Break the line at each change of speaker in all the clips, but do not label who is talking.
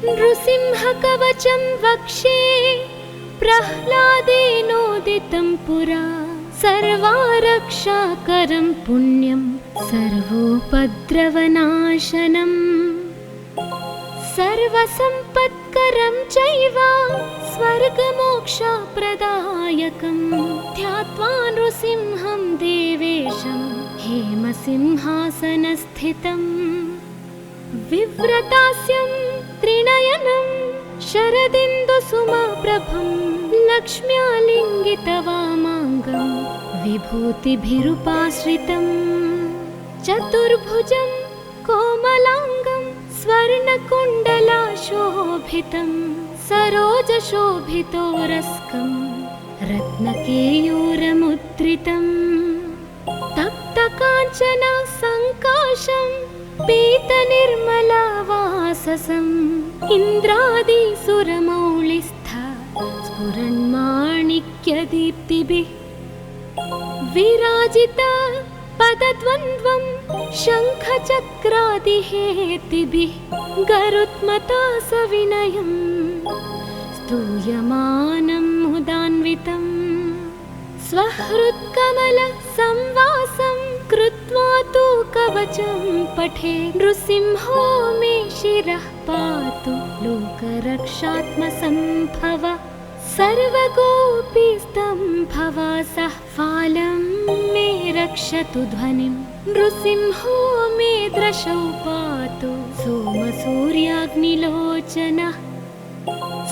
नृसिंहकवचं वक्षे प्रह्लादेनोदितं पुरा सर्वारक्षाकरं पुण्यं सर्वोपद्रवनाशनम् सर्वसम्पत्करं चैव स्वर्गमोक्षप्रदायकं ध्यात्वा नृसिंहं देवेशं हेमसिंहासनस्थितम् विव्रतास्यं त्रिनयनं शरदिन्दुसुमप्रभं लक्ष्म्यालिङ्गितवामाङ्गं विभूतिभिरुपाश्रितम् चतुर्भुजं कोमलाङ्गं स्वर्णकुण्डलाशोभितं सरोजशोभितोरस्कं रत्नकेयूरमुद्रितं तप्तकाञ्चन सङ्काशं पीतनिर्मलवाससम् इन्द्रादिसुरमौलिस्थ स्फुरन्माणिक्यदीप्तिभिः विराजिता पदद्वन्द्वं शङ्खचक्रादिहेतिभिः गरुत्मता सविनयं स्तूयमानं मुदान्वितं स्वहृत्कमलसंवासं कृत्वा तु कवचं पठे नृसिंहो मे शिरः पातु लोकरक्षात्मसम्भव सर्वगोपीस्तम्भवासः फालं मे रक्षतु ध्वनिं नृसिंहो मे दृशौ पातु सोमसूर्याग्निलोचनः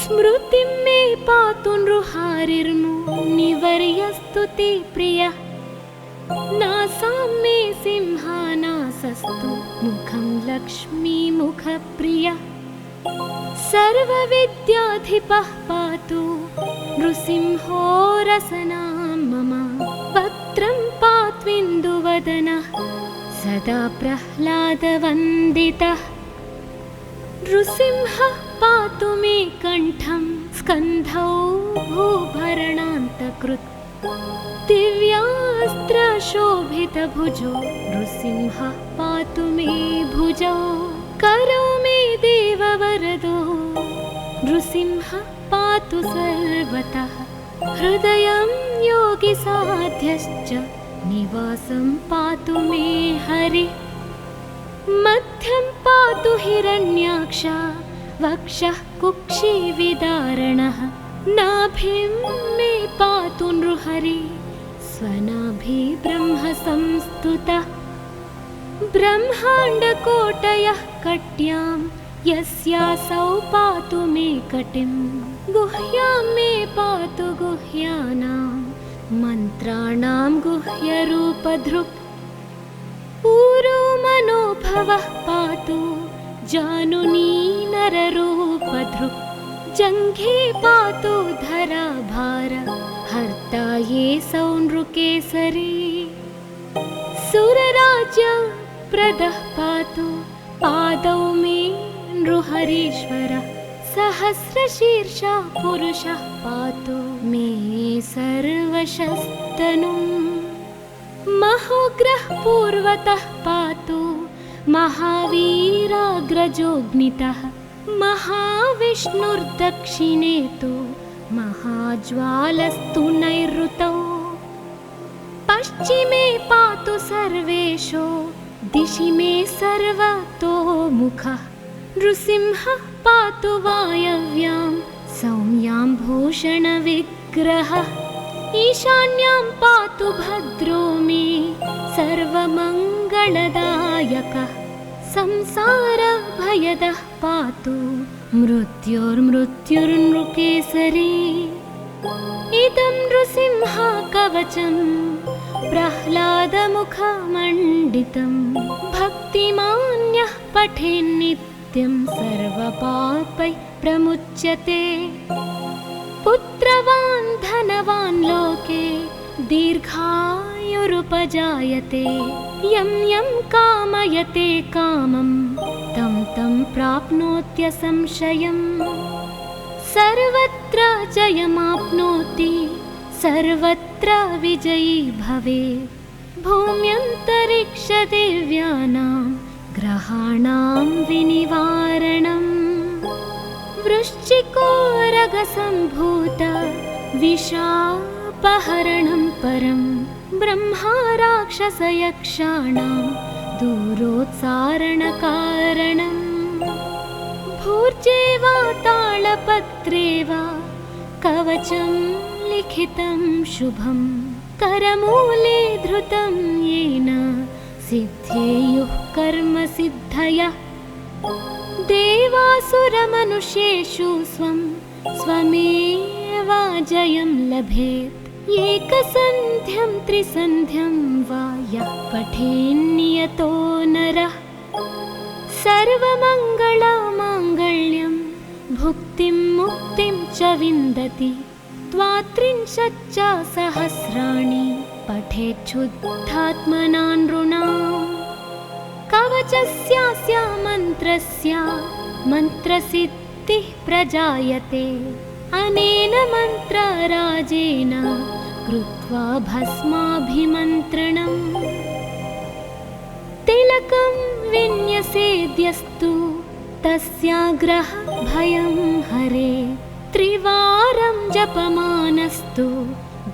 स्मृतिं मे पातु नृहारिर्मुनिवर्यस्तु ते प्रियः नासां मे सिंहानासस्तु मुखं लक्ष्मीमुखप्रियः सर्वविद्याधिपः पातु नृसिंहो रसनां मम वक्त्रं पात्विन्दुवदनः सदा प्रह्लादवन्दितः नृसिंहः पातु मे कण्ठं स्कन्धौ भूभरणान्तकृत् दिव्यास्त्रशोभितभुजो नृसिंहः पातु मे भुजौ करौ मे देववरदो नृसिंहः पातु सर्वतः हृदयं योगिसाध्यश्च निवासं पातु मे हरिः मध्यं पातु हिरण्याक्ष वक्षः कुक्षिविदारणः नाभिं मे पातु नृहरि स्वनाभि ब्रह्मसंस्तुतः ब्रह्माण्डकोटयः कट्यां यस्यासौ पातु मे कटिं गुह्यां मे पातु गुह्यानां मन्त्राणां गुह्यरूपधृक् ऊरो मनोभवः पातु जानुनी नररूपधृक् जङ्घे पातु धराभार हर्ता ये सौ नृकेसरी सुरराज्य प्रदः पातु पादौ मे नृहरीश्वरः सहस्रशीर्षा पुरुषः पातु मे सर्वशस्तनुम् महोग्रः पूर्वतः पातु महावीराग्रजोऽग्नितः महाविष्णुर्दक्षिणे तु महाज्वालस्तु नैऋतौ पश्चिमे पातु सर्वेषु दिशि मे सर्वतोमुखः नृसिंहः पातु वायव्यां सौम्यां भूषणविग्रहः ईशान्यां पातु भद्रो मे सर्वमङ्गलदायकः संसारभयदः पातु मृत्युर्मृत्युर्नृकेसरी इदं नृसिंहकवचं प्रह्लादमुखमण्डितं भक्तिमान्यः पठेन्नित्यं सर्वपापैः प्रमुच्यते पुत्रवान् धनवान् लोके दीर्घायुरुपजायते यं यं कामयते कामं तं तं प्राप्नोत्यसंशयम् सर्वत्र जयमाप्नोति सर्वत्र विजयी भवेत् भूम्यन्तरिक्षदेव्यानां ग्रहाणां विनिवारणम् मृत्तिकोरगसम्भूत विषापहरणं परं ब्रह्मा राक्षसयक्षाणां दूरोत्सारणकारणम् भूर्जे वा तालपत्रे वा कवचं लिखितं शुभं करमूले धृतं येन सिद्धेयुः कर्मसिद्धयः देवासुरमनुष्येषु स्वमेवाजयं लभेत् एकसन्ध्यं त्रिसन्ध्यं वा यः पठेन्नियतो नरः सर्वमङ्गलमाङ्गल्यं भुक्तिं मुक्तिं च विन्दति द्वात्रिंशच्च सहस्राणि पठेच्छुद्धात्मना नृणाम् कवचस्यास्य मन्त्रस्य मन्त्रसिद्धिः प्रजायते अनेन मन्त्रराजेन कृत्वा भस्माभिमन्त्रणम् तिलकं विन्यसेद्यस्तु तस्याग्रह भयं हरे त्रिवारं जपमानस्तु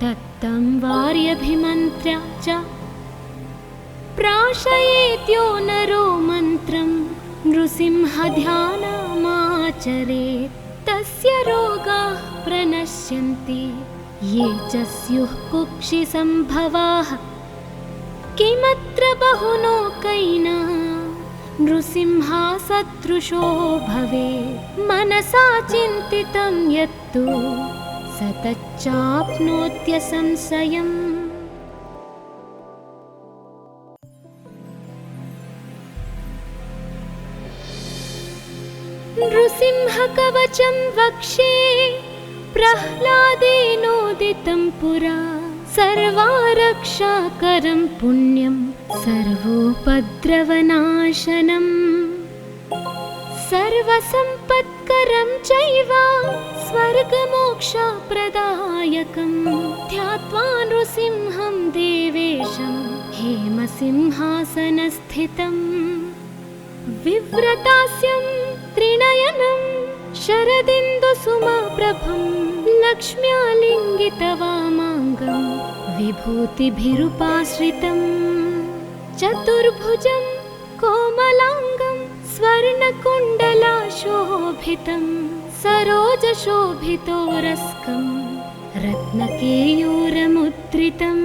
दत्तं वार्यभिमन्त्र्य च प्राशयेत्यो नरो मन्त्रं नृसिंहध्यानमाचरेत् तस्य रोगाः प्रणश्यन्ति ये च स्युः कुक्षिसम्भवाः किमत्र बहुलोकैः नृसिंहसदृशो भवेत् मनसा चिन्तितं यत्तु स तच्चाप्नोत्यसंशयम् नृसिंहकवचं वक्षे प्रह्लादेनोदितं पुरा सर्वारक्षाकरं पुण्यं सर्वोपद्रवनाशनम् सर्वसम्पत्करं चैव स्वर्गमोक्षप्रदायकं ध्यात्वा नृसिंहं देवेशं हेमसिंहासनस्थितम् विव्रतास्यं त्रिनयनं शरदिन्दुसुमप्रभं लक्ष्म्यालिङ्गितवामाङ्गं विभूतिभिरुपाश्रितं चतुर्भुजं कोमलाङ्गं स्वर्णकुण्डलाशोभितं सरोजशोभितोरस्कं रत्नकेयूरमुद्रितं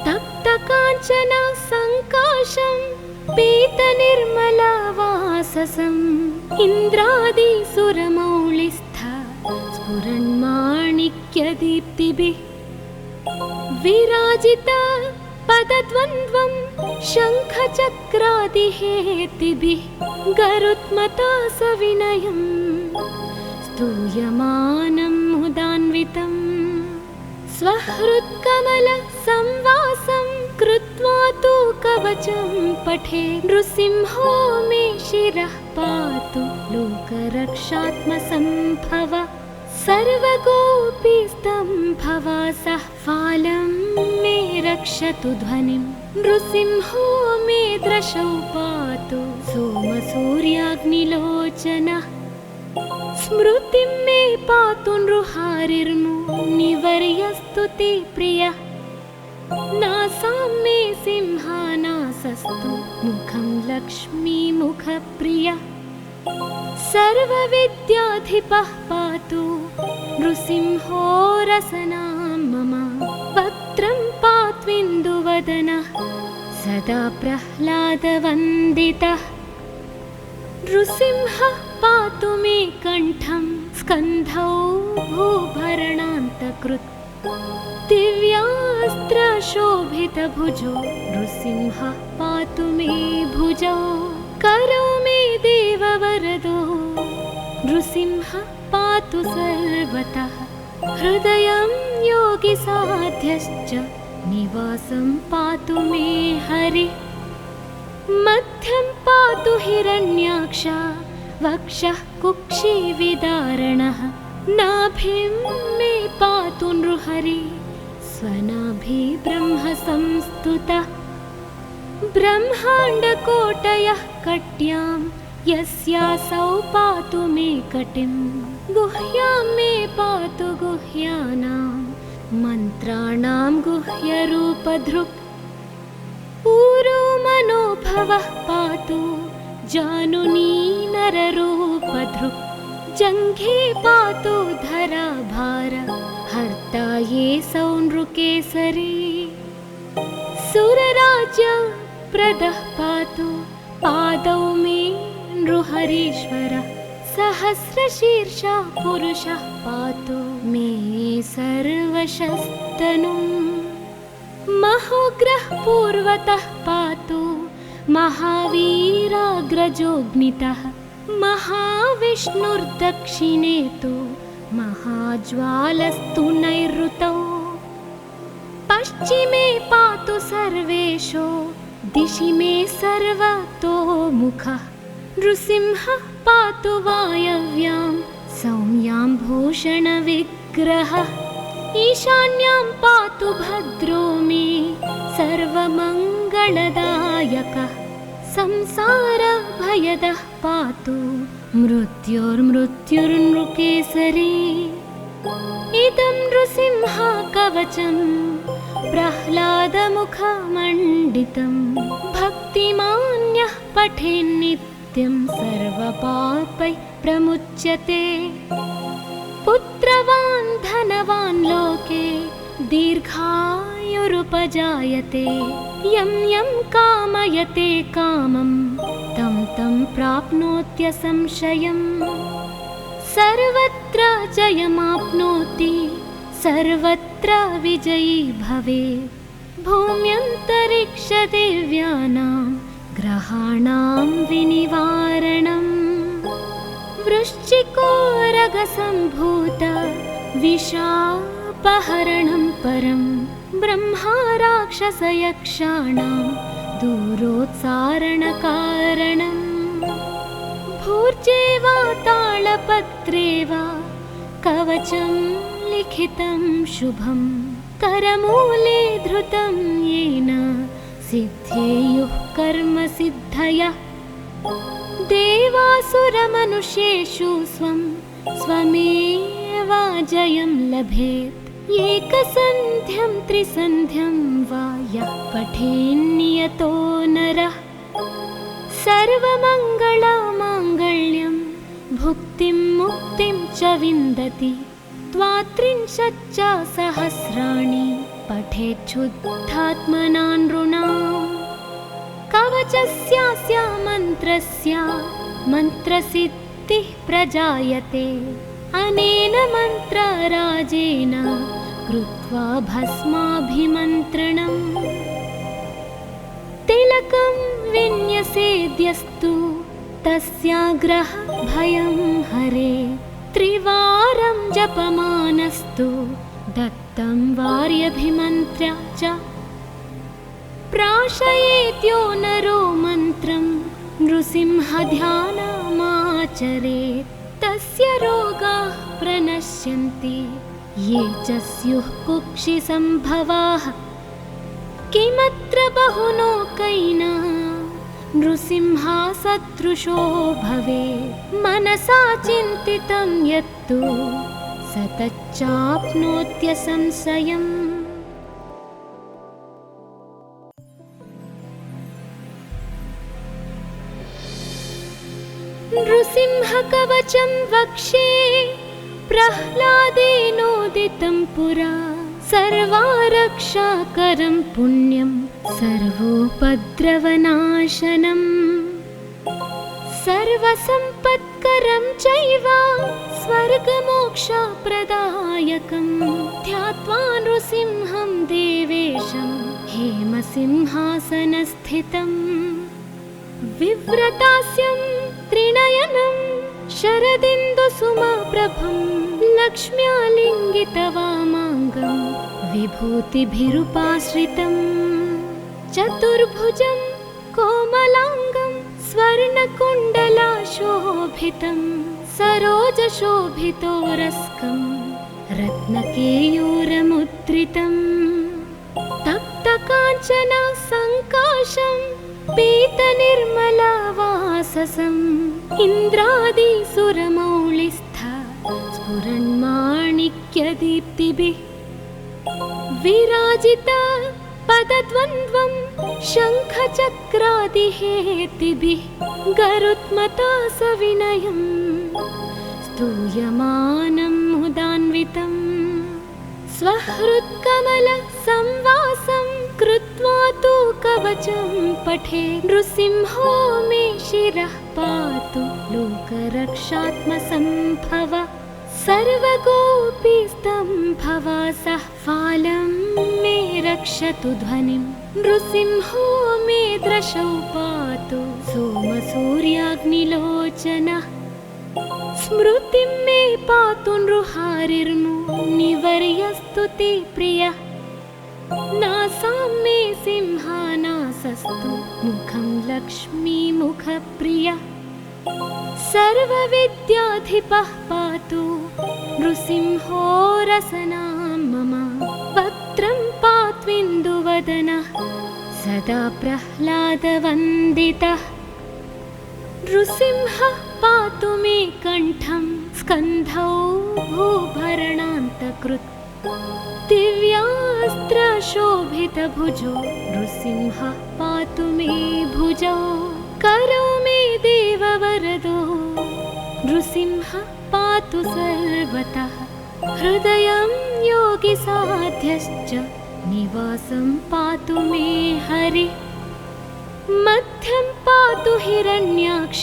तप्तकाञ्चन सङ्काशं पीतनिर्मलवाससम् इन्द्रादिसुरमौलिस्थ स्फुरन्माणिक्यदीप्तिभिः विराजिता पदद्वन्द्वं शङ्खचक्रादिहेतिभिः गरुत्मता सविनयं स्तूयमानं मुदान्वितं स्वहृत्कमलसंवासं कृत्वा तु कवचं पठे नृसिंहो मे शिरः पातु लोकरक्षात्मसम्भव सर्वगोपीस्तम्भवासः फालं मे रक्षतु ध्वनिं नृसिंहो मे दृशौ पातु सोमसूर्याग्निलोचनः स्मृतिं मे पातु नृहारिर्मुनिवर्यस्तु ते प्रियः नासां मे सिंहानासस्तु मुखं लक्ष्मीमुखप्रियः सर्वविद्याधिपः पातु नृसिंहो रसनां मम वक्त्रं पात्विन्दुवदनः सदा प्रह्लादवन्दितः नृसिंहः पातु मे कण्ठं स्कन्धौ भूभरणान्तकृत् दिव्यास्त्रशोभितभुजो नृसिंहः पातु मे भुजौ करौ मे देववरदो नृसिंहः पातु सर्वतः हृदयं योगिसाध्यश्च निवासं पातु मे हरिः मध्यं पातु हिरण्याक्ष वक्षः कुक्षिविदारणः नाभिं मे पातु नृहरि स्वनाभि ब्रह्म संस्तुतः ब्रह्माण्डकोटयः कट्यां यस्यासौ पातु मे कटिं गुह्यां मे पातु गुह्यानां मन्त्राणां गुह्यरूपधृक् ऊरो मनोभवः पातु जानुनी नररूपधृक् जङ्घे पातु धराभार हर्ता ये सौनृकेसरी सुरराज्य प्रदः पातु पादौ मे नृहरीश्वरः सहस्रशीर्षा पुरुषः पातु मे सर्वशस्तनुम् महोग्रः पूर्वतः पातु महावीराग्रजोऽग्नितः महाविष्णुर्दक्षिणे तु महाज्वालस्तु नैऋतौ पश्चिमे पातु सर्वेषु दिशि मे सर्वतोमुखः नृसिंहः पातु वायव्यां सौम्यां भूषणविग्रहः ईशान्यां पातु भद्रो मे सर्वमङ्गलदायकः संसारभयदः पातु मृत्युर्मृत्युर्नृकेसरी इदं नृसिंहकवचं प्रह्लादमुखमण्डितं भक्तिमान्यः पठेन्नित्यं सर्वपापैः प्रमुच्यते पुत्रवान् धनवान् लोके दीर्घायुरुपजायते यं यं कामयते कामं तं तं प्राप्नोत्यसंशयम् सर्वत्र जयमाप्नोति सर्वत्र विजयी भवेत् भूम्यन्तरिक्षदेव्यानां ग्रहाणां विनिवारणम् वृश्चिकोरगसम्भूत विशापहरणं परं ब्रह्मा राक्षसयक्षाणां दूरोत्सारणकारणम् भूर्जे वा तालपत्रे वा कवचं लिखितं शुभं करमूले धृतं येन सिद्धेयुः कर्मसिद्धयः देवासुरमनुष्येषु स्वमेव जयं लभेत् एकसन्ध्यं त्रिसन्ध्यं वा यः पठेन्नियतो नरः सर्वमङ्गलमाङ्गल्यं भुक्तिं मुक्तिं च विन्दति त्वात्रिंशच्च सहस्राणि पठेच्छुद्धात्मना नृणाम् कवचस्यास्य मन्त्रस्य मन्त्रसिद्धिः प्रजायते अनेन मन्त्रराजेन कृत्वा भस्माभिमन्त्रणम् तिलकं विन्यसेद्यस्तु तस्याग्रह भयं हरे त्रिवारं जपमानस्तु दत्तं वार्यभिमन्त्र्य च प्राशयेत्यो नरो मन्त्रं नृसिंहध्यानमाचरेत् तस्य रोगाः प्रणश्यन्ति ये च स्युः कुक्षिसम्भवाः किमत्र बहुलोकैः नृसिंहसदृशो भवेत् मनसा चिन्तितं यत्तु स तच्चाप्नोत्यसंशयम् नृसिंहकवचं वक्षे प्रह्लादेनोदितं पुरा सर्वारक्षाकरं पुण्यं सर्वोपद्रवनाशनम् सर्वसम्पत्करं चैव स्वर्गमोक्षप्रदायकं ध्यात्वा नृसिंहं देवेशं हेमसिंहासनस्थितम् विव्रतास्यं त्रिनयनं शरदिन्दुसुमप्रभं लक्ष्म्यालिङ्गितवामाङ्गं विभूतिभिरुपाश्रितं चतुर्भुजं कोमलाङ्गं स्वर्णकुण्डलाशोभितं सरोजशोभितोरस्कं रत्नकेयूरमुद्रितं तप्तकाञ्चन सङ्काशं पीतनिर्मलवारिधि ससम् इन्द्रादिसुरमौलिस्थ स्फुरन्माणिक्यदीप्तिभिः विराजिता पदद्वन्द्वं शङ्खचक्रादिहेतिभिः गरुत्मता सविनयम् स्तूयमानं मुदान्वितम् स्वहृत्कमलसंवासं कृत्वा तु कवचं पठे नृसिंहो मे शिरः पातु लोकरक्षात्मसम्भव सर्वगोपीस्तम्भवासः फालं मे रक्षतु ध्वनिं नृसिंहो मे दृशौ पातु सोमसूर्याग्निलोचनः स्मृतिं मे पातु नृहारिर्मुनिवर्यस्तु ते प्रियः नासां मे सिंहानासस्तु मुखं लक्ष्मीमुखप्रियः सर्वविद्याधिपः पातु नृसिंहो रसनां मम वक्त्रं पात्विन्दुवदनः सदा प्रह्लादवन्दितः नृसिंहः पातु मे कण्ठं स्कन्धौ भूभरणान्तकृत् दिव्यास्त्रशोभितभुजो नृसिंहः पातु मे भुजौ करौ मे देववरदो नृसिंहः पातु सर्वतः हृदयं योगिसाध्यश्च निवासं पातु मे हरिः मध्यं पातु हिरण्याक्ष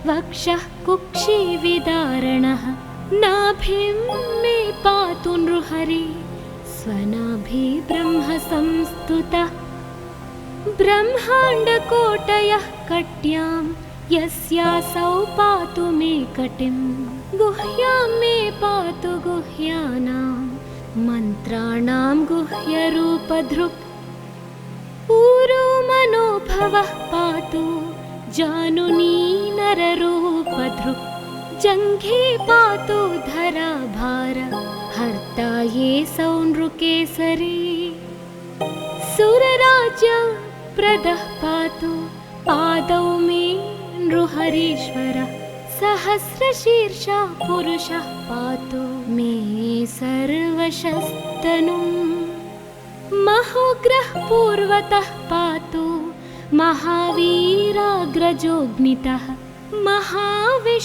वक्षः कुक्षिविदारणः नाभिं मे पातु नृहरि स्वनाभि ब्रह्म संस्तुतः ब्रह्माण्डकोटयः कट्यां यस्यासौ पातु मे कटिं गुह्यां मे पातु गुह्यानां मन्त्राणां गुह्यरूपधृक् ऊरो मनोभवः पातु जानुनी नररूपधृक् जङ्घे पातु धराभार हर्ता ये सौ नृकेसरी सुरराज्य प्रदः पातु पादौ मे नृहरीश्वरः सहस्रशीर्षा पुरुषः पातु मे सर्वशस्तनुम् महोग्रः पूर्वतः पातु महावीराग्रजोऽग्नितः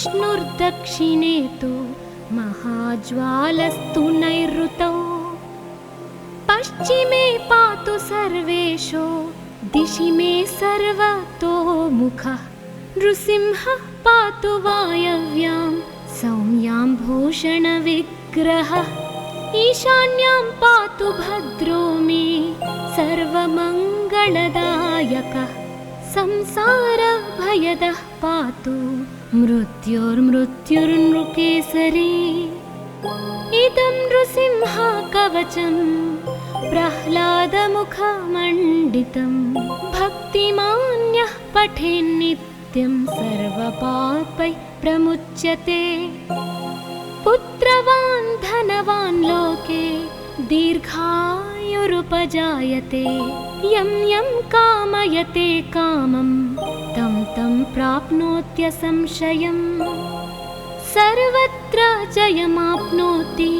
महाविष्णुर्दक्षिणे तु महाज्वालस्तु नैऋतौ पश्चिमे पातु सर्वेषु दिशि मे सर्वतोमुखः नृसिंहः पातु वायव्यां सौम्यां भूषणविग्रहः ईशान्यां पातु भद्रो मे सर्वमङ्गलदायकः संसारभयदः पातु मृत्युर्मृत्युर्नृकेसरी इदं नृसिंहकवचं प्रह्लादमुखमण्डितं भक्तिमान्यः पठेन्नित्यं सर्वपापैः प्रमुच्यते पुत्रवान् धनवान् लोके दीर्घायुरुपजायते यं यं कामयते कामं तं तं प्राप्नोत्यसंशयम् सर्वत्र जयमाप्नोति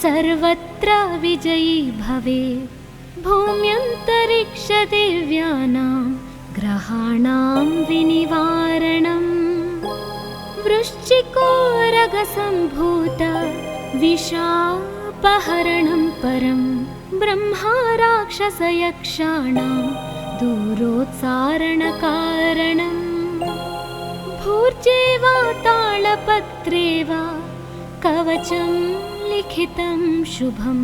सर्वत्र विजयी भवेत् भूम्यन्तरिक्षदेव्यानां ग्रहाणां विनिवारणम् वृश्चिकोरगसम्भूत विशापहरणं परं ब्रह्मा राक्षसयक्षाणां दूरोत्सारणकारणम् भूर्जे वा तालपत्रे वा कवचं लिखितं शुभं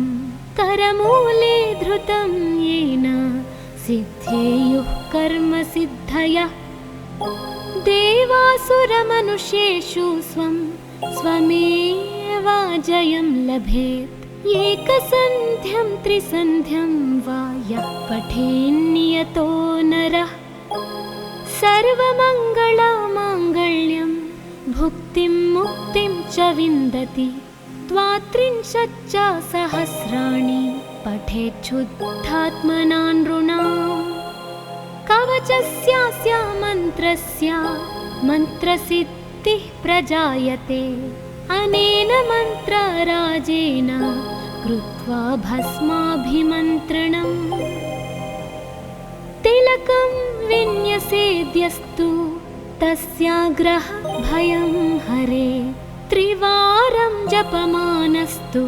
करमूले धृतं येन सिद्धेयुः कर्मसिद्धयः देवासुरमनुष्येषु स्वमेव जयं लभेत् एकसन्ध्यं त्रिसन्ध्यं वा यः पठेन्नियतो नरः सर्वमङ्गलमाङ्गल्यं भुक्तिं मुक्तिं च विन्दति त्वात्रिंशच्च सहस्राणि पठेच्छुद्धात्मना नृणाम् कवचस्यास्य मन्त्रस्य मन्त्रसिद्धिः प्रजायते। अनेन मन्त्रराजेन कृत्वा भस्माभिमन्त्रणम्। तिलकं विन्यसेद्यस्तु तस्याग्रह भयं हरे। त्रिवारं जपमानस्तु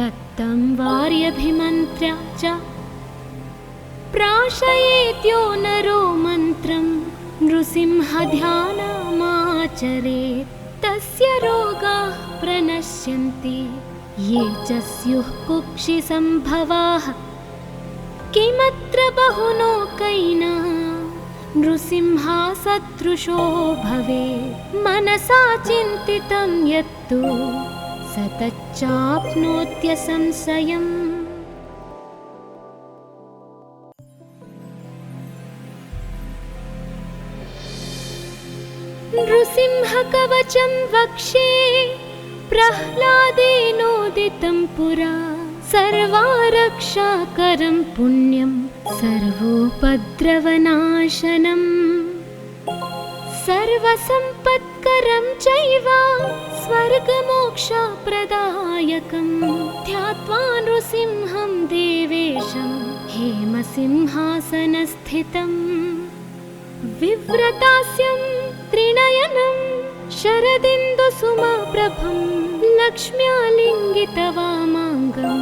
दत्तं वार्यभिमन्त्र्य च। प्राशयेद्यो नरो मन्त्रं नृसिंहध्यानमाचरेत्। तस्य रोगाः प्रणश्यन्ति ये च स्युः कुक्षिसम्भवाः। किमत्र बहुलोकैः नृसिंहसदृशो भवेत्। मनसा चिन्तितं यत्तु स तच्चाप्नोत्यसंशयम्। नृसिंहकवचं वक्षे प्रह्लादेनोदितं पुरा। सर्वारक्षाकरं पुण्यं सर्वोपद्रवनाशनम्। सर्वसम्पत्करं चैव स्वर्गमोक्षप्रदायकं। ध्यात्वा नृसिंहं देवेशं हेमसिंहासनस्थितम्। विव्रतास्यं त्रिनयनं शरदिन्दुसुमप्रभं। लक्ष्म्यालिङ्गितवामाङ्गं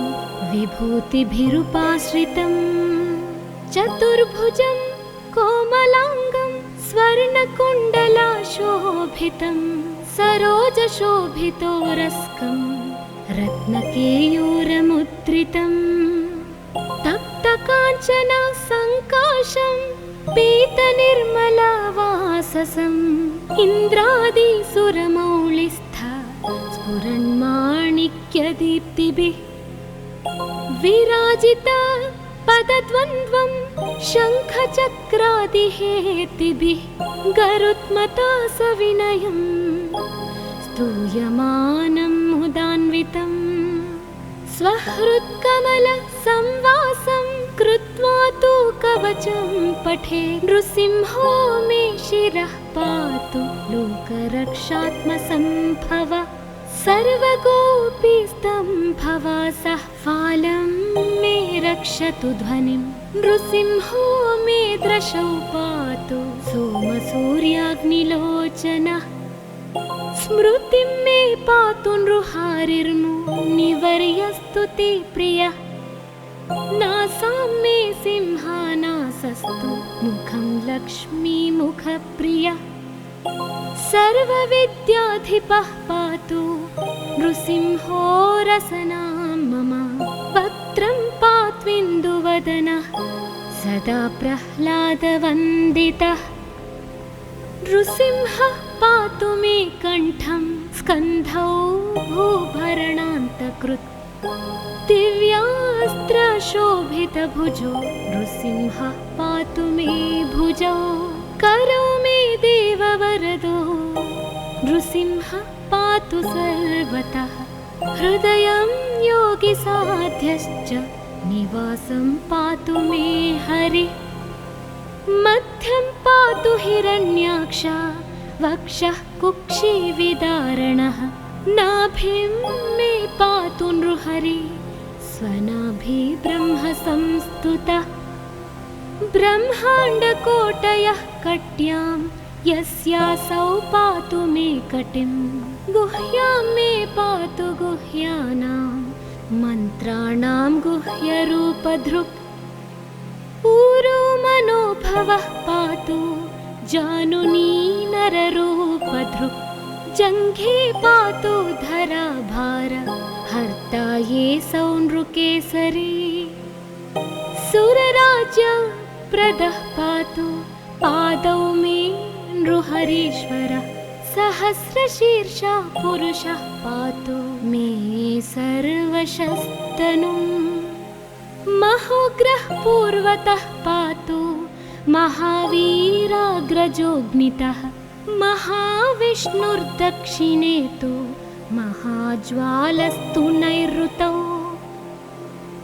विभूतिभिरुपाश्रितं। चतुर्भुजं कोमलाङ्गं स्वर्णकुण्डलाशोभितं। सरोजशोभितोरस्कं रत्नकेयूरमुद्रितं। तप्तकाञ्चन सङ्काशं पीतनिर्मलवाससम्। इन्द्रादिसुरमौलिस्थ स्फुरन्माणिक्यदीप्तिभिः। विराजिता पदद्वन्द्वं शङ्खचक्रादिहेतिभिः। गरुत्मता सविनयं स्तूयमानं मुदान्वितं। स्वहृत्कमलसंवासं कृत्वा तु कवचं पठे। नृसिंहो मे शिरः पातु लोकरक्षात्मसम्भव। सर्वगोपीस्तम्भवासः फालं मे रक्षतु ध्वनिं। नृसिंहो मे दृशौ पातु सोमसूर्याग्निलोचनः। स्मृतिं मे पातु नृहारिर्मुनिवर्यस्तु ते प्रियः। नासां मे सिंहानासस्तु मुखं लक्ष्मीमुखप्रियः। सर्वविद्याधिपः पातु नृसिंहो रसनां मम। वक्त्रं पात्विन्दुवदनः सदा प्रह्लादवन्दितः। नृसिंहः पातु मे कण्ठं स्कन्धौ भूभरणान्तकृत्। दिव्यास्त्रशोभितभुजो नृसिंहः पातु मे भुजौ। करौ मे देववरदो नृसिंहः पातु सर्वतः। हृदयं योगिसाध्यश्च निवासं पातु मे हरिः। मध्यं पातु हिरण्याक्ष वक्षः कुक्षिविदारणः। नाभिं मे पातु नृहरि स्वनाभि ब्रह्मसंस्तुतः। ब्रह्माण्डकोटयः कट्यां यस्यासौ पातु मे कटिं। गुह्यां मे पातु गुह्यानां मन्त्राणां गुह्यरूपधृक्। ऊरो मनोभवः पातु जानुनी नररूपधृक्। जङ्घे पातु धराभार हर्ता ये सौ नृकेसरी। सुरराज्य प्रदः पातु पादौ मे नृहरीश्वरः। सहस्रशीर्षा पुरुषः पातु मे सर्वशस्तनुम्। महोग्रः पूर्वतः पातु महावीराग्रजोऽग्नितः। महाविष्णुर्दक्षिणे तु महाज्वालस्तु नैऋतौ।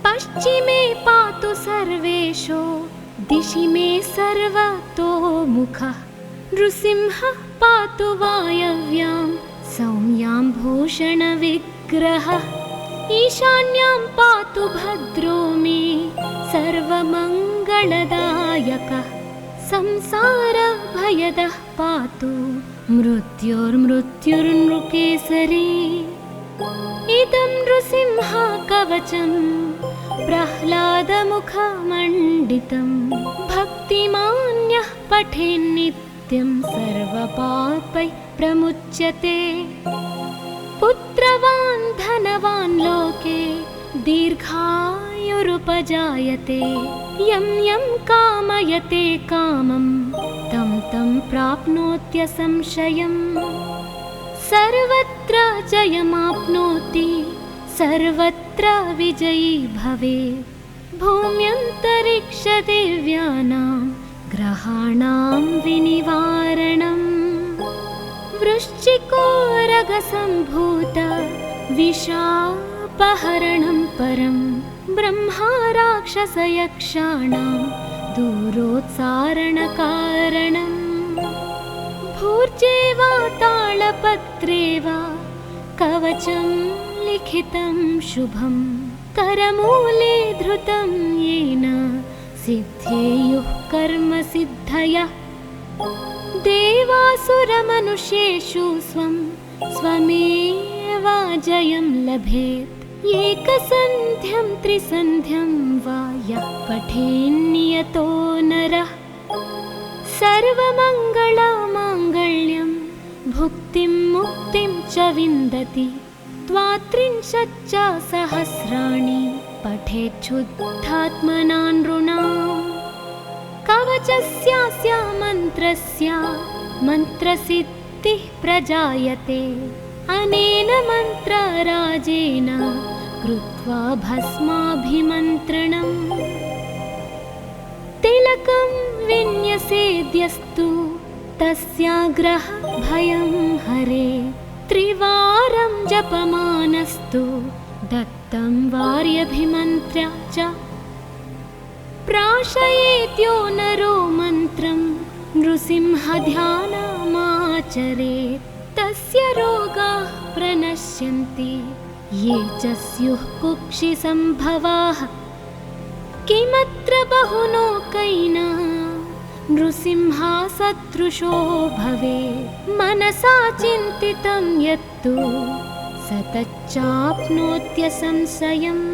पश्चिमे पातु सर्वेशो दिशि मे सर्वतो मुखः। नृसिंहः पातु वायव्यां सौम्यां भूषणविग्रहः ईशान्यां पातु भद्रो मे सर्वमङ्गलदायकः संसारभयदः पातु मृत्युर्मृत्युर्नृकेसरी इदं नृसिंहकवचं प्रह्लादमुखमण्डितं भक्तिमान्यः पठेन्नित्यं सर्वपापैः प्रमुच्यते पुत्रवान् धनवान् लोके दीर्घायुरुपजायते यं यं कामयते कामं तं तं प्राप्नोत्यसंशयम् सर्वत्र जयमाप्नोति सर्वत्र विजयी भवेत् भूम्यन्तरिक्षदिव्यानां ग्रहाणां विनिवारणम् वृश्चिकोरगसम्भूत विषापहरणं परं ब्रह्मा राक्षसयक्षाणां दूरोत्सारणकारणम् भूर्जे वा तालपत्रे वा कवचं लिखितं शुभं करमूले धृतं येन सिद्धेयुः कर्मसिद्धयः देवासुरमनुष्येषु स्वमेव जयं लभेत् एकसन्ध्यं त्रिसन्ध्यं वा यः पठेन्नियतो नरः सर्वमङ्गलमाङ्गल्यं भुक्तिं मुक्तिं च विन्दति द्वात्रिंशच्च सहस्राणि पठेच्छुद्धात्मना नृणाम् कवचस्यास्य मन्त्रस्य मन्त्रसिद्धिः प्रजायते अनेन मन्त्रराजेन कृत्वा भस्माभिमन्त्रणम् तिलकं विन्यसेद्यस्तु तस्याग्रह भयं हरे त्रिवारं जपमानस्तु दत्तं वार्यभिमन्त्र्य च प्राशयेत्यो नरो मन्त्रं नृसिंहध्यानमाचरेत् तस्य रोगाः प्रणश्यन्ति ये च स्युः कुक्षिसम्भवाः किमत्र बहुलोकैः नृसिंहसदृशो भवेत् मनसा चिन्तितं यत्तु स तच्चाप्नोत्यसंशयम्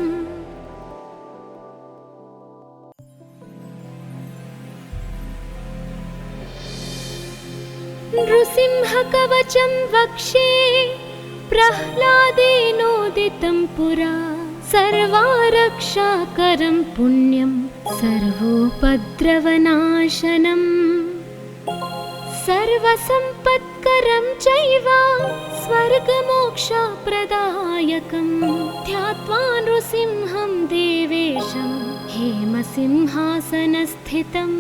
नृसिंहकवचं वक्षे प्रह्लादेनोदितं पुरा सर्वारक्षाकरं पुण्यं सर्वोपद्रवनाशनम् सर्वसम्पत्करं चैव स्वर्गमोक्षप्रदायकं ध्यात्वा नृसिंहं देवेशं हेमसिंहासनस्थितम्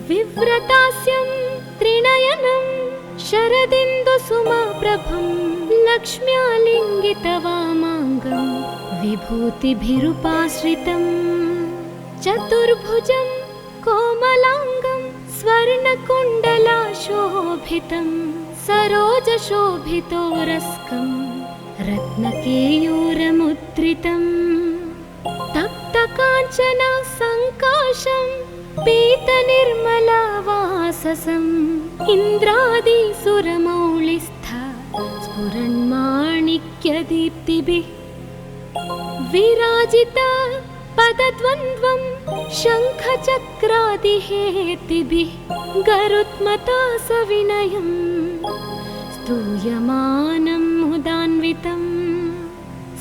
विव्रतास्यं त्रिनयनं शरदिन्दुसुमप्रभं लक्ष्म्यालिङ्गितवामाङ्गं विभूतिभिरुपाश्रितं चतुर्भुजं कोमलाङ्गं स्वर्णकुण्डलाशोभितं सरोजशोभितोरस्कं रत्नकेयूरमुद्रितं तप्तकाञ्चन सङ्काशं पीतनिर्मलवाससम् इन्द्रादिसुरमौलिस्थ स्फुरन्माणिक्यदीप्तिभिः विराजिता पदद्वन्द्वं शङ्खचक्रादिहेतिभिः गरुत्मता सविनयं स्तूयमानं मुदान्वितं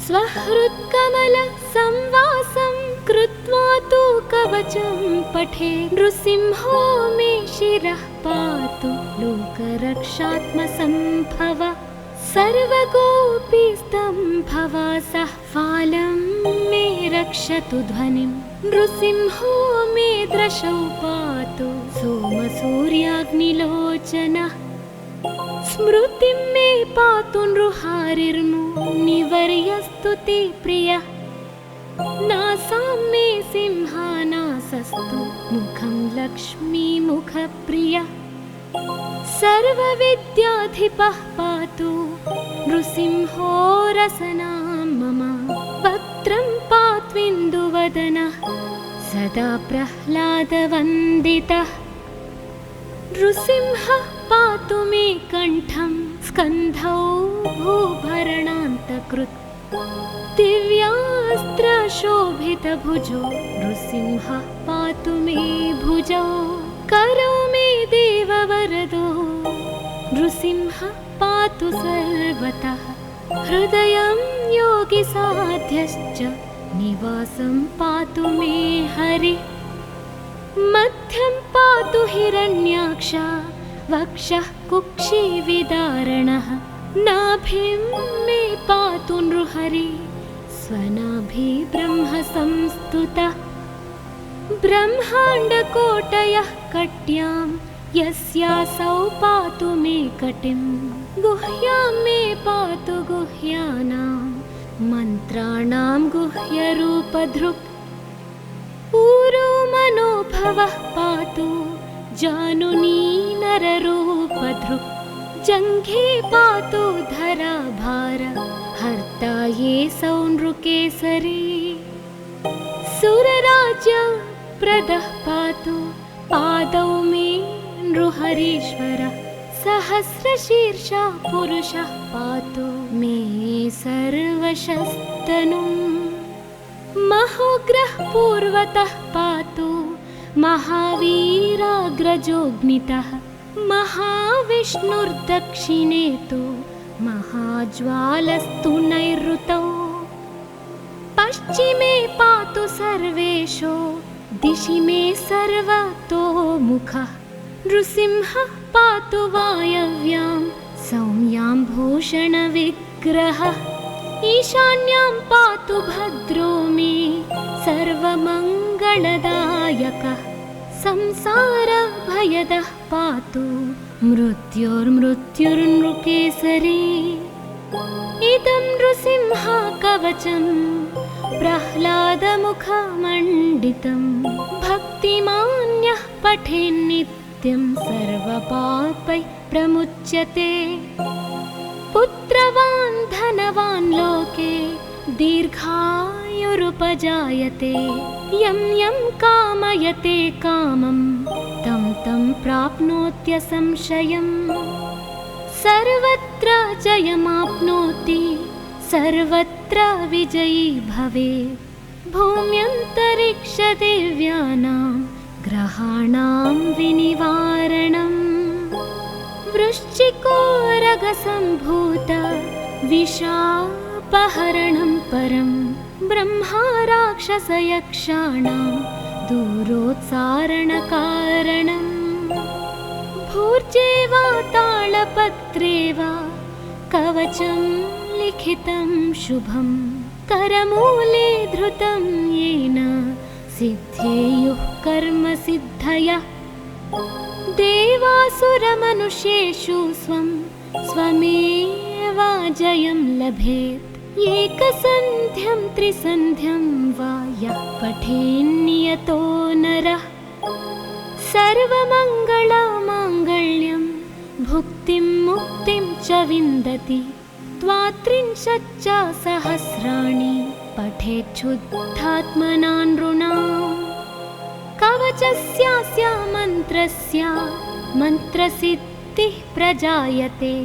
स्वहृत्कमलसंवासं कृत्वा तु कवचं पठे नृसिंहो मे शिरः पातु लोकरक्षात्मसम्भव सर्वगोपीस्तम्भवासः फालं मे रक्षतु ध्वनिं नृसिंहो मे दृशौ पातु सोमसूर्याग्निलोचनः स्मृतिं मे पातु नृहारिर्मुनिवर्यस्तु ते प्रियः नासां मे सिंहानासस्तु मुखं लक्ष्मीमुखप्रियः सर्वविद्याधिपः पातु नृसिंहो रसनां मम। वक्त्रं पात्विन्दुवदनः सदा प्रह्लादवन्दितः। नृसिंहः पातु मे कण्ठं स्कन्धौ भूभरणान्तकृत्। दिव्यास्त्रशोभितभुजो नृसिंहः पातु मे भुजौ। करौ मे देववरदो नृसिंहः पातु सर्वतः। हृदयं योगिसाध्यश्च निवासं पातु मे हरिः। मध्यं पातु हिरण्याक्ष वक्षः कुक्षिविदारणः। नाभिं मे पातु नृहरि स्वनाभि ब्रह्म संस्तुतः। ब्रह्माण्डकोटयः कट्यां यस्यासौ पातु मे कटिं। गुह्यां मे पातु गुह्यानां मन्त्राणां गुह्यरूपधृक्। ऊरो मनोभवः पातु जानुनी नररूपधृक्। जङ्घे पातु धराभार हर्ता ये सौ नृकेसरी। सुरराज्य प्रदः पातु पादौ मे नृहरीश्वरः। सहस्रशीर्षा पुरुषः पातु मे सर्वशस्तनुम्। महोग्रः पूर्वतः पातु महावीराग्रजोऽग्नितः। महाविष्णुर्दक्षिणे तु महाज्वालस्तु नैऋतौ। पश्चिमे पातु सर्वेशो दिशि मे सर्वतोमुखः। नृसिंहः पातु वायव्यां सौम्यां भूषणविग्रहः। ईशान्यां पातु भद्रो मे सर्वमङ्गलदायकः। संसारभयदः पातु मृत्युर्मृत्युर्नृकेसरी। इदं नृसिंह कवचं प्रह्लादमुखमण्डितं। भक्तिमान्यः पठेन्नित्यं सर्वपापैः प्रमुच्यते। पुत्रवान् धनवान् लोके दीर्घायुरुपजायते। यं यं कामयते कामं तं तं प्राप्नोत्यसंशयम्। सर्वत्र जयमाप्नोति सर्वत्र विजयी भवेत्। भूम्यन्तरिक्षदेव्यानां ग्रहाणां विनिवारणम्। वृश्चिकोरगसम्भूत विषापहरणं परं। ब्रह्मा राक्षसयक्षाणां दूरोत्सारणकारणम्। भूर्जे वा तालपत्रे वा कवचं लिखितं शुभं। करमूले धृतं येन सिद्धेयुः कर्मसिद्धयः। देवासुरमनुष्येषु स्वं स्वमेवाजयं लभेत्। एकसन्ध्यं त्रिसन्ध्यं वा यः पठेन्नियतो नरः। सर्वमङ्गलमाङ्गल्यं भुक्तिं मुक्तिं च विन्दति। त्वात्रिंशच्च सहस्राणि पठेच्छुद्धात्मना नृणाम्। कवचस्यास्य मन्त्रस्य मन्त्रसिद्धिः प्रजायते।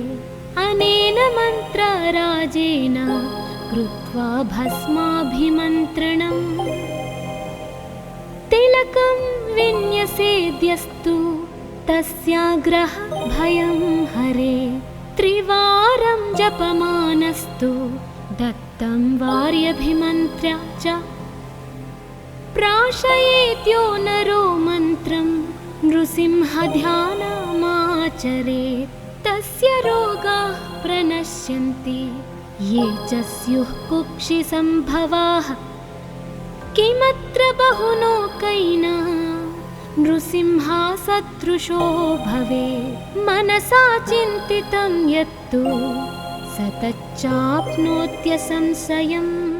अनेन मन्त्रराजेन कृत्वा भस्माभिमन्त्रणम्। तिलकं विन्यसेद्यस्तु तस्याग्रह भयं हरे। त्रिवारं जपमानस्तु दत्तं वार्यभिमन्त्र्य च। प्राशयेत्यो नरो मन्त्रं नृसिंहध्यानमाचरेत्। तस्य रोगाः प्रणश्यन्ति ये च स्युः कुक्षिसम्भवाः। किमत्र बहुलोकैः नृसिंहसदृशो भवेत्। मनसा चिन्तितं यत्तु स तच्चाप्नोत्यसंशयम्।